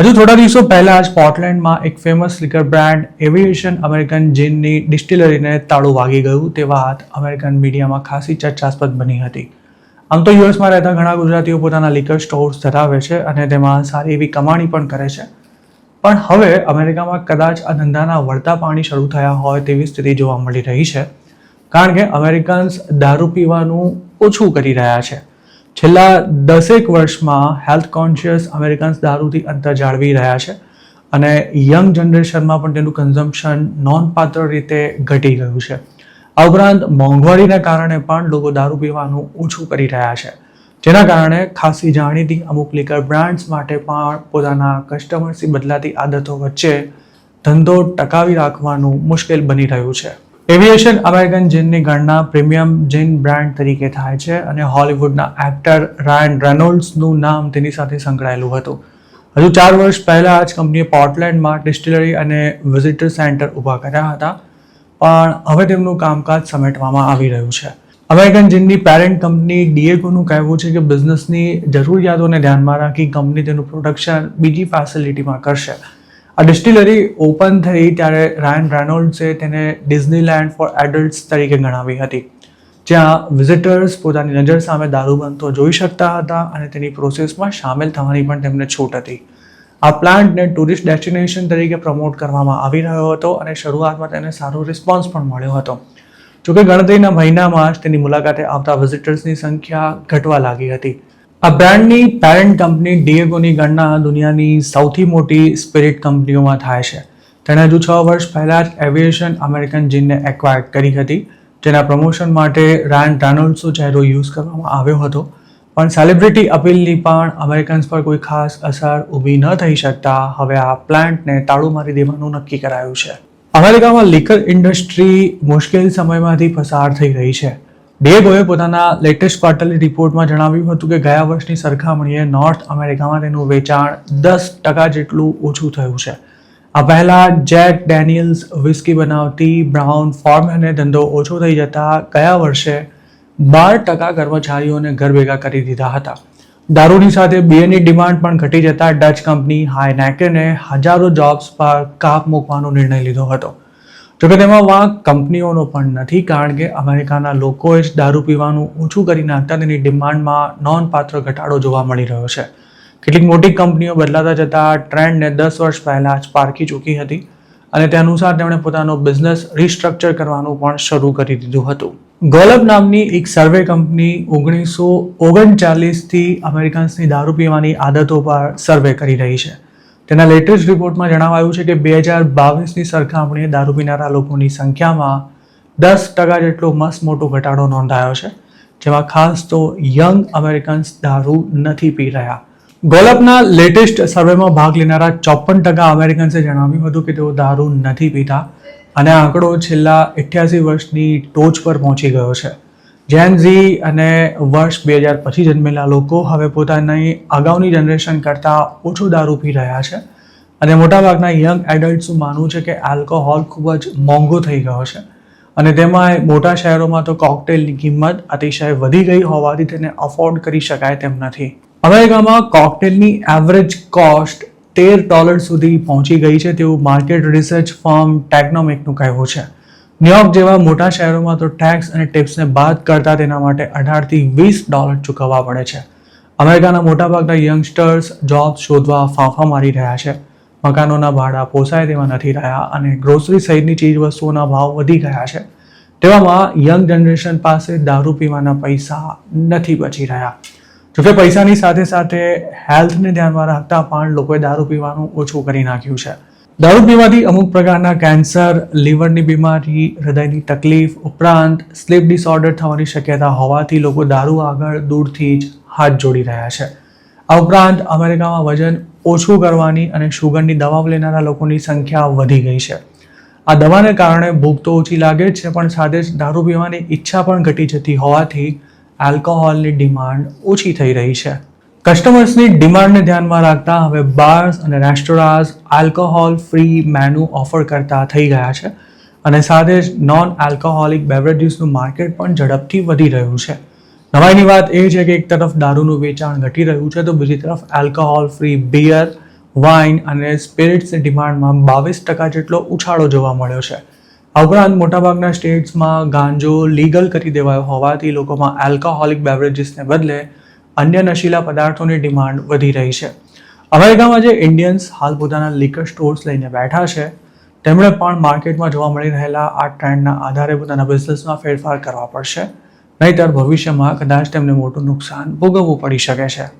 હજુ થોડા દિવસો પહેલા જ પોર્ટલેન્ડમાં એક famous liquor brand Aviation American જીનની ડિસ્ટિલરીને તાળું વાગી ગયું તે વાત અમેરિકન મીડિયામાં ખાસી ચર્ચાસ્પદ બની હતી. આમ તો યુએસમાં રહેતા ઘણા ગુજરાતીઓ પોતાના લિકર સ્ટોર્સ ધરાવે છે અને તેમાં સારી એવી કમાણી પણ કરે છે. પણ હવે અમેરિકામાં કદાચ આ ધંધાના વળતા પાણી શરૂ થયા હોય તેવી સ્થિતિ જોવા મળી રહી છે, કારણ કે અમેરિકન્સ દારૂ પીવાનું ઓછું કરી રહ્યા છે. છેલ્લા 10 વર્ષમાં હેલ્થ કોન્શિયસ અમેરિકન્સ દારૂથી અંતર જાળવી રહ્યા છે અને યંગ જનરેશનમાં પણ તેનું કન્ઝમ્પશન નોંધપાત્ર રીતે ઘટી ગયું છે. આ ઉપરાંત મોંઘવારીના કારણે પણ લોકો દારૂ પીવાનું ઓછું કરી રહ્યા છે, જેના કારણે ખાસી જાણીતી અમુક લિકર બ્રાન્ડ્સ માટે પણ પોતાના કસ્ટમર્સની બદલાતી આદતો વચ્ચે ધંધો ટકાવી રાખવાનું મુશ્કેલ બની રહ્યું છે. એવિએશન અમેરિકન જીનની ગણના પ્રીમિયમ જીન બ્રાન્ડ તરીકે થાય છે અને હોલિવૂડના એક્ટર રાયન રેનોલ્ડ્સનું નામ તેની સાથે સંકળાયેલું હતું. હજુ 4 વર્ષ પહેલા જ કંપનીએ પોર્ટલેન્ડમાં ડિસ્ટિલરી અને વિઝિટર સેન્ટર ઊભા કર્યા હતા, પણ હવે તેમનું કામકાજ સમેટવામાં આવી રહ્યું છે. અમેરિકન જીનની પેરેન્ટ કંપની ડિએગોનું કહેવું છે કે બિઝનેસની જરૂરિયાતોને ધ્યાનમાં રાખી કંપની તેનું પ્રોડક્શન બીજી ફેસિલિટીમાં કરશે. આ ડિસ્ટિલરી ઓપન થઈ ત્યારે રાયન રેનોલ્ડ્સે તેને ડિઝનીલેન્ડ ફોર એડલ્ટ્સ તરીકે ગણાવી હતી, જ્યાં વિઝિટર્સ પોતાની નજર સામે દારૂ બનતો જોઈ શકતા હતા અને તેની પ્રોસેસમાં સામેલ થવાની પણ તેમને છૂટ હતી. આ પ્લાન્ટને ટુરિસ્ટ ડેસ્ટિનેશન તરીકે પ્રમોટ કરવામાં આવી રહ્યો હતો અને શરૂઆતમાં તેને સારો રિસ્પોન્સ પણ મળ્યો હતો. જોકે ગણતરીના મહિનામાં જ તેની મુલાકાતે આવતા વિઝિટર્સની સંખ્યા ઘટવા લાગી હતી. આ બ્રાન્ડની પેરેન્ટ કંપની ડિએગોની ગણના દુનિયાની સૌથી મોટી સ્પિરિટ કંપનીઓમાં થાય છે. તેણે હજુ 6 વર્ષ પહેલાં જ એવિએશન અમેરિકન જીનને એક્વાયર કરી હતી, જેના પ્રમોશન માટે રાયન રેનોલ્ડ્સનો ચહેરો યુઝ કરવામાં આવ્યો હતો. પણ સેલિબ્રિટી અપીલની પણ અમેરિકન્સ પર કોઈ ખાસ અસર ઊભી ન થઈ શકતા હવે આ પ્લાન્ટને તાળું મારી દેવાનું નક્કી કરાયું છે. અમેરિકામાં લિકર ઇન્ડસ્ટ્રી મુશ્કેલ સમયમાંથી પસાર થઈ રહી છે. ડિએગોએ પોતાના લેટેસ્ટ ક્વાર્ટરલી રિપોર્ટમાં જણાવ્યું હતું કે ગયા વર્ષની સરખામણીએ નોર્થ અમેરિકામાં તેનું વેચાણ 10% જેટલું ઓછું થયું છે. આ પહેલા જેક ડેનિયલ્સ વિસ્કી બનાવતી બ્રાઉન ફોર્મેને ધંધો ઓછો થઈ જતા ગયા વર્ષે 12% કર્મચારીઓને ઘર ભેગા કરી દીધા હતા. દારૂની સાથે બિયરની ડિમાન્ડ પણ ઘટી જતા ડચ કંપની હાઇનેકને હજારો જોબ્સ પર કાપ મૂકવાનો નિર્ણય લીધો હતો. જોકે તેમાં વાંક કંપનીઓનો પણ નથી, કારણ કે અમેરિકાના લોકોએ જ દારૂ પીવાનું ઓછું કરી નાખતા તેની ડિમાન્ડમાં નોંધપાત્ર ઘટાડો જોવા મળી રહ્યો છે. કેટલીક મોટી કંપનીઓ બદલાતા જતા ટ્રેન્ડને 10 વર્ષ પહેલા જ પારખી ચૂકી હતી અને તે અનુસાર તેમણે પોતાનો બિઝનેસ રિસ્ટ્રક્ચર કરવાનું પણ શરૂ કરી દીધું હતું. ગોલબ નામની એક સર્વે કંપની 1939થી અમેરિકન્સની દારૂ પીવાની આદતો પર સર્વે કરી રહી છે. તેના લેટેસ્ટ રિપોર્ટમાં જણાવાયું છે કે 2022ની સરખામણીએ દારૂ પીનારા લોકોની સંખ્યામાં 10% જેટલો મસ્ત મોટો ઘટાડો નોંધાયો છે, જેમાં ખાસ તો યંગ અમેરિકન્સ દારૂ નથી પી રહ્યા. ગોલબના લેટેસ્ટ સર્વેમાં ભાગ લેનારા 54% અમેરિકન્સે જણાવ્યું હતું કે તેઓ દારૂ નથી પીતા અને આ આંકડો છેલ્લા 88 વર્ષની ટોચ પર પહોંચી ગયો છે. જેન ઝી અને વર્ષ 2000 પછી જન્મેલા લોકો હવે પોતાની અગાઉની જનરેશન કરતાં ઓછું દારૂ પી રહ્યા છે અને મોટાભાગના યંગ એડલ્ટ્સનું માનવું છે કે આલ્કોહોલ ખૂબ જ મોંઘો થઈ ગયો છે અને તેમાં મોટા શહેરોમાં તો કોકટેલની કિંમત અતિશય વધી ગઈ હોવાથી તેને અફોર્ડ કરી શકાય તેમ નથી. અમેરિકામાં કોકટેલની એવરેજ કોસ્ટ $13 સુધી પહોંચી ગઈ છે તેવું માર્કેટ રિસર્ચ ફર્મ ટેકનોમિકનું કહેવું છે. ન્યુયોર્ક જેવા મોટા શહેરોમાં તો ટેક્સ અને ટિપ્સને બાદ કરતા તેના માટે $18 થી $20 ચૂકવવા પડે છે. અમેરિકાના મોટાભાગના યંગસ્ટર્સ જોબ શોધવા ફાંફા મારી રહ્યા છે. મકાનોના ભાડા પોસાય તેવા નથી રહ્યા અને ગ્રોસરી સહિતની ચીજ વસ્તુઓના ભાવ વધી ગયા છે. તેવામાં યંગ જનરેશન પાસે દારૂ પીવાના પૈસા નથી બચી રહ્યા. જોકે પૈસાની સાથે સાથે હેલ્થને ધ્યાનમાં રાખતા પણ લોકોએ દારૂ પીવાનું ઓછું કરી નાખ્યું છે. દારૂ પીવાથી અમુક પ્રકારના કેન્સર, લીવરની બીમારી, હૃદયની તકલીફ ઉપરાંત સ્લીપ ડિસઓર્ડર થવાની શક્યતા હોવાથી લોકો દારૂ આગળ દૂરથી જ હાથ જોડી રહ્યા છે. આ ઉપરાંત અમેરિકામાં વજન ઓછું કરવાની અને શુગરની દવા લેનારા લોકોની સંખ્યા વધી ગઈ છે. આ દવાને કારણે ભૂખ તો ઓછી લાગે છે, પણ સાથે જ દારૂ પીવાની ઈચ્છા પણ ઘટી જતી હોવાથી આલ્કોહોલની ડિમાન્ડ ઓછી થઈ રહી છે. કસ્ટમર્સની ડિમાન્ડને ધ્યાનમાં રાખતા હવે બાર્સ અને રેસ્ટોરાંસ આલ્કોહોલ ફ્રી મેનુ ઓફર કરતા થઈ ગયા છે અને સાથે જ નોન આલ્કોહોલિક બેવરેજીસનું માર્કેટ પણ ઝડપથી વધી રહ્યું છે. નવાઈની વાત એ છે કે એક તરફ દારૂનું વેચાણ ઘટી રહ્યું છે તો બીજી તરફ આલ્કોહોલ ફ્રી બિયર, વાઇન અને સ્પિરિટ્સની ડિમાન્ડમાં 22% જેટલો ઉછાળો જોવા મળ્યો છે. આ ઉપરાંત મોટાભાગના સ્ટેટ્સમાં ગાંજો લીગલ કરી દેવાયો હોવાથી લોકોમાં આલ્કોહોલિક બેવરેજીસને બદલે અન્ય નશીલા પદાર્થોની ડિમાન્ડ વધી રહી છે. અમેરિકામાં જે ઇન્ડિયન્સ હાલ પોતાના લિકર સ્ટોર્સ લઈને બેઠા છે તેમણે પણ માર્કેટમાં જોવા મળી રહેલા આ ટ્રેન્ડના આધારે પોતાના બિઝનેસમાં ફેરફાર કરવા પડશે, નહીંતર ભવિષ્યમાં કદાચ તેમને મોટું નુકસાન ભોગવવું પડી શકે છે.